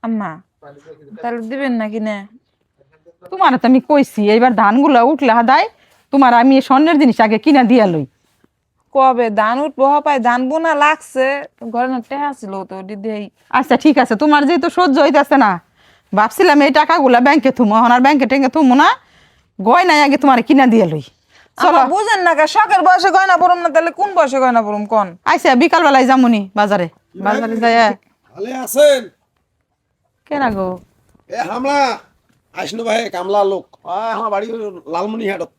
আম্মা তাহলে দিবেন না কিনে? তোমার তো আমি কইছি এইবার ধানগুলা উঠলে হাদায় তোমার আমি এই স্বর্ণের জিনিস আগে কিনা দিয়া লই। কবে ধান উঠবো হপায় ধান বোনা লাগছে, ঘরে না টেহা ছিল তো দিদি। আচ্ছা ঠিক আছে, তোমার যেহেতু সহ্য হইতেছে না, ভাবছিলাম এই টাকাগুলা ব্যাংকে থুমো, এখন আর ব্যাংকে টেঙ্কে থুমো না, গয়নাই আগে তোমার কিনা দিয়া লই। চলো আমার বুঝেন না কে, শখের বয়সে গয়না পড়ুম না, তাহলে কোন বয়সে গয়না পড়ুম কোন? আচ্ছা বিকাল বেলায় যামুনি বাজারে, বাজারে যাই। ভালো আছেন? কেনা গো? এ হামলা আইসনু ভাই, কামলা লোক আমার বাড়ি লালমনি হাটত।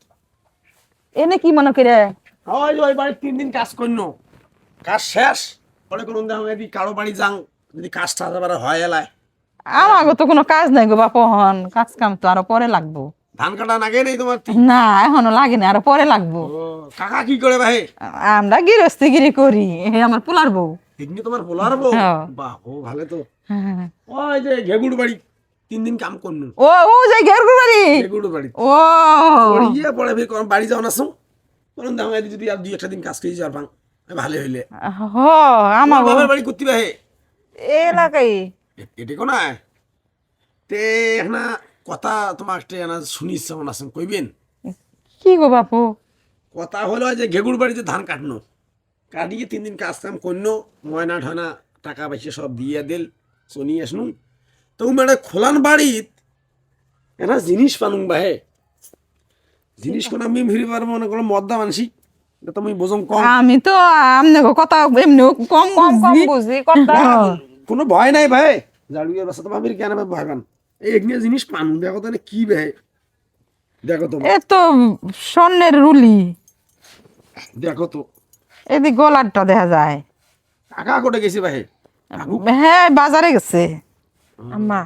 এনে কি মনে করে? ওই বাড়ি 3 দিন কাজ করল, কাজ শেষ পরে কোন যদি কারো বাড়ি যাং, যদি কাজটা আবার হয় এলায়। আমাকে তো কোনো কাজ নাই গো বাপ, হন কাজ কাম তো আরো পরে লাগবো। ধান কাটা নাগে নেই তোমার? না এখনো লাগে না, আরো পরে লাগবো। ও, কাকা কি করে ভাই? আমরা গৃহস্থিগিরি করি, এ আমার পোলার বউ। এমনি তোমার বলার বউ? হ্যাঁ। বাহ, ও ভালো তো। হ্যাঁ। ওই যে ঘেগুড় বাড়ি 3 দিন কাম করনু, ও ও যাই ঘেরগুর বাড়ি। ঘেগুড় বাড়ি ও পড়িয়ে পরে ফির কোন বাড়ি যাও না শুন, কোন দাম যদি আর 2-1 দিন কাজ করে যার পাং ভালো হইলে। হ আমার আমার বাবার বাড়ি করতে ভাই এ এলাকায় এটি কোন তে না কথা তোমার একটা শুনিস কেমন আছেন কইবেন? কি গো বাপু? কথা হলো যে ঘেগুড় বাড়িতে ধান কাটনো, কাটিয়ে 3 দিন কাজ কাম করলো, ময়না ঠানা টাকা পয়সা সব দিয়ে দিল, শুনি আসনু তো মেয়েটা খোলান বাড়িত এটা জিনিস পানুন বাহে, জিনিস কোন আমি ফিরিবার মনে করো মদ্দা মানসি, এটা তুমি বোঝম কম। আমি তো আমনে কথা এমনি কম কম কম বুঝি। বুঝি কথা। কোনো ভয় নাই ভাই, জাড়ুয়ের বাসা তো ভাবির কেন ভয় পান? এই এগনিয়া জিনিস পানুন দেখো তাহলে কি ভাই, দেখো তো এ তো স্বর্ণের রুলি, দেখো তো এদিক গলারটা দেখা যায়। টাকা কোটে গেছে ভাই? হ্যাঁ বাজারে গেছে। আম্মা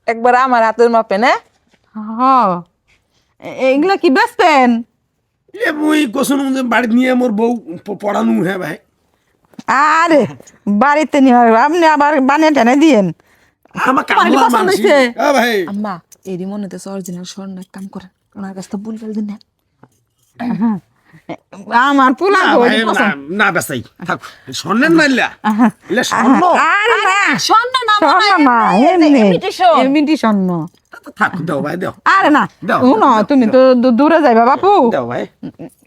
একবার আমার হাতের মাপে না। হ এগুলা কি বেচতেন? এ মুই কোসন বাড়ি নিয়ে মোর বউ পড়ানু। হ্যাঁ ভাই, আরে বাড়িতে নিয়ে আপনি আবার বানিয়ে টেনে দিয়েন। আমার তোমার কি কামলা পছন্দ মানসি। হয়েছে? হ্যাঁ ভাই, আম্মা এরই মনে হচ্ছে অরিজিনাল স্বর্ণ, এক কাম করেন ওনার কাছ থেকে ভুল দিন না। আমার পোলা না ভাই, না বেসাই থাক, স্বর্ণের নাইলা এলে স্বর্ণ আরে না স্বর্ণ না স্বর্ণ না, এমনি এমনি স্বর্ণ। থাক, দাও ভাই দাও, আরে না দাও, শুনো, তুমি তো দূরে যাইবা বাপু, দাও ভাই।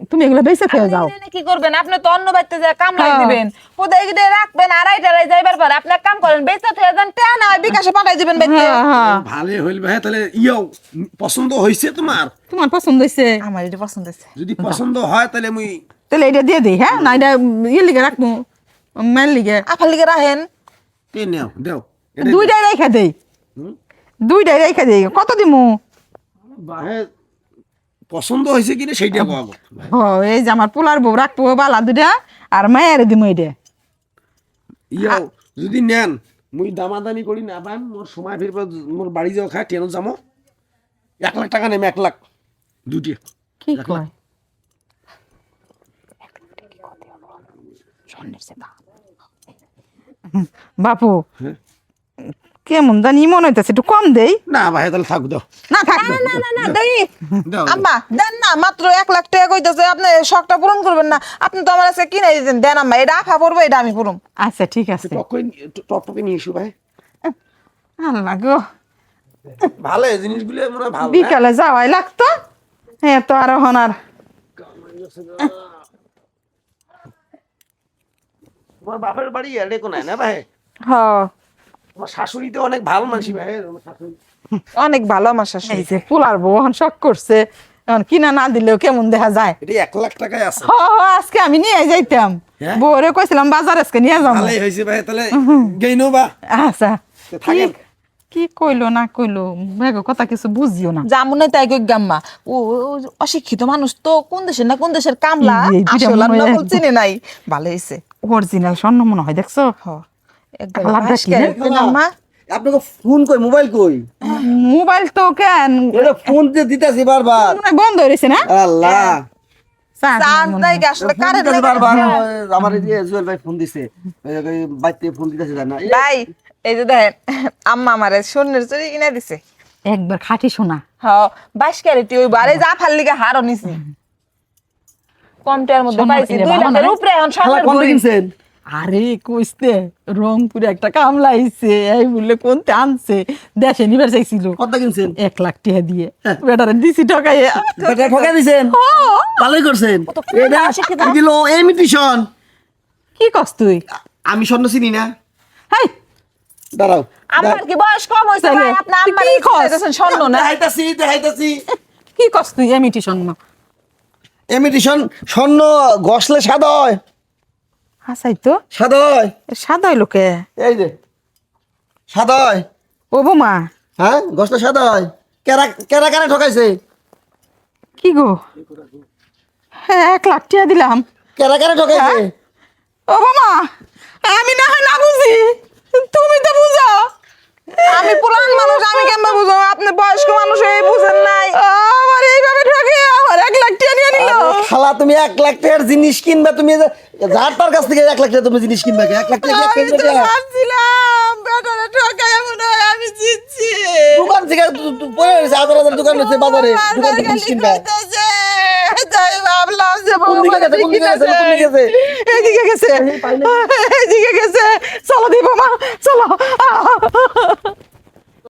তুমি এগুলো বেঁচে খেয়ে যাও। কি করবেন আপনি? তো অন্য বাড়িতে যায় কামলাই হ্যাঁ। দিবেন, কোথায় গিয়ে রাখবেন, আড়াই টাড়াই যাইবার পরে আপনি এক কাম করেন, বেচা থেকে যান, টেয়া না হয় বিকাশে পাঠাই দিবেন বাইতে। হ্যাঁ হ্যাঁ, ভালো হইল ভাই, তাহলে ইয়ো পছন্দ হয়েছে তোমার? তোমার পছন্দ হয়েছে? আমার এটা পছন্দ হয়েছে। যদি পছন্দ হয় তাহলে মুই তাহলে এটা দিয়ে দিই। হ্যাঁ না এটা ইয়ে লিগে রাখবো, মেল লিগে আফার লিগে রাখেন। তে নাও দাও। দুইটাই রেখে দেই, হুম? দুইটাই রেখে দেই। কত দিমু? বাহে পছন্দ হয়েছে কিনা সেইটা কব। ও এই যে আমার পোলার বউ রাখবো বালা দুটা, আর মায়ের দিমু এটা। ইয়ো যদি নেন মুই দামাদামি করি না পান, মোর সময় ফিরব, মোর বাড়ি যাও খায় ট্রেনত যাবো, 1 লাখ টাকা নেম, 1 লাখ দুটি। কি কয়? বাপু হ্যাঁ? কেমন জানি মনে হইতেছে, একটু কম দেই। না ভাই তাহলে থাক, দাও না থাক না না না দেই। দাও। আম্মা দেন না, মাত্র 1 লাখ টাকা কইতাছে, আপনি শখটা পূরণ করবেন না? আপনি তো আমার কাছে কিনে দিতেন, দেন আম্মা, এটা আফা পড়বো, এটা আমি পড়ুম। আচ্ছা ঠিক আছে। টপকে নিয়ে এসো ভাই, আল্লাহ গো, ভালো এই জিনিসগুলো মনে হয় ভালো। বিকালে যাওয়াই লাগতো, হ্যাঁ তো আর হনার। তোমার বাপের বাড়ি এড়ে কোনায় না ভাই? হ তোমার শাশুড়ি তো অনেক ভালো মানুষ ভাই, আমার শাশুড়ি। অনেক ভালো আমার শাশুড়ি। এই যে পোলার বউ এখন শখ করছে, এখন কিনা না দিলেও কেমন দেখা যায়। এটা 1 লাখ টাকায় আছে। হ হ আজকে আমি নিয়ে যাইতাম, হ্যাঁ? বউরে কইছিলাম বাজার আজকে নিয়ে যাবো। ভালোই হয়েছে ভাই, তাহলে গেইনো বা আচ্ছা তো থাকেন। কি কইলো না কইলো মেঘ কথা কিছু বুঝিও না। জামুনে তাই কই গাম্মা, ও অশিক্ষিত মানুষ তো, কোন দেশের না কোন দেশের কামলা, এই দুইটা আসল আর মনে হয় নকল চিনে নাই। ভালো হয়েছে। অরিজিনাল স্বর্ণ মনে হয়, দেখছো? হ একবার কালারটা কি রে? আম্মা আপনাকে ফোন কই, মোবাইল কই? মোবাইল তো কেন এটা ফোন দিয়ে দিতেছি বারবার। মনে হয় বন্ধ হয়েছে না? আল্লাহ, চার্জ দেয় আসলে ফোন কারেন্ট দিতেছি লাগে। বারবার। আমার এই যে জুয়েল ভাই ফোন দিছে, বাইতে ফোন দিতেছে জানা। ভাই এই যে দেখেন, আম্মা আমারে স্বর্ণের চুড়ি কিনে দিছে। একবার খাঁটি শোনা। হ 22 ক্যারেট, ওই বারে যা ফাল লিগে হারও নিছি, কম টাকার মধ্যে স্বর্ণ পাইছি। কিনে 2 ভালো না লাখের রে? উপরে এখন শালা স্বর্ণের কোনটা ঘড়ি। কিনছেন? আরে কইতে রংপুরে একটা কামলা আইছে এই বললে কোনতে আনছে দেশে নিবার চাইছিল কত কিনছেন 1 লাখ টাকা দিয়ে বেটারে দিছি ঠকাইয়া বেটা ঠকাই দিছেন ভালোই করছেন এটা দিল ইমিটেশন কি কস তুই আমি স্বর্ণ চিনি না হাই দাঁড়াও আমার কি বয়স কম হয়েছে তাইলে ভাই আপনি তুই আমার কি খস? স্বর্ণ না দেখাইতাছি কি কস তুই ইমিটেশন না ইমিটেশন স্বর্ণ গসলে সাদা হয় হাসাই তো সাদা হয় সাদা লোকে এই যে সাদা হয় ও বোমা হ্যাঁ গসলে সাদা হয় কেরা কেরা কেরা ঠকাইছে কি গো হ্যাঁ 1 লাখ টাকা দিলাম কেরা কেরা ঠকাইছে ও বোমা আমি না হয় না বুঝি তুমি তো বুঝো আমি পুরান মানুষ আমি কেমন বুঝবো আপনি বয়স্ক মানুষ হয়ে বুঝেন নাই আমার এইভাবে ঠকে আমার 1 লাখ টাকা নিয়ে নিল আরে খালা তুমি 1 লাখ টাকার জিনিস কিনবা তুমি যার তার কাছ থেকে 1 লাখ টাকা তুমি জিনিস কিনবা 1 লাখ টাকা আমি তো কিনবে কে? ভাবছিলাম বেটারে ঠকাই মনে হয় আমি জিতছি দোকান থেকে পড়ে রয়েছে 1000 দোকান রয়েছে বাজারে দোকান থেকে জিনিস কিনবা তাই ভাবলাম যে কোন দিকে গেছে কোন দিকে গেছে কোন দিকে গেছে এদিকে গেছে এদিকে গেছে চলো দিব মা চলো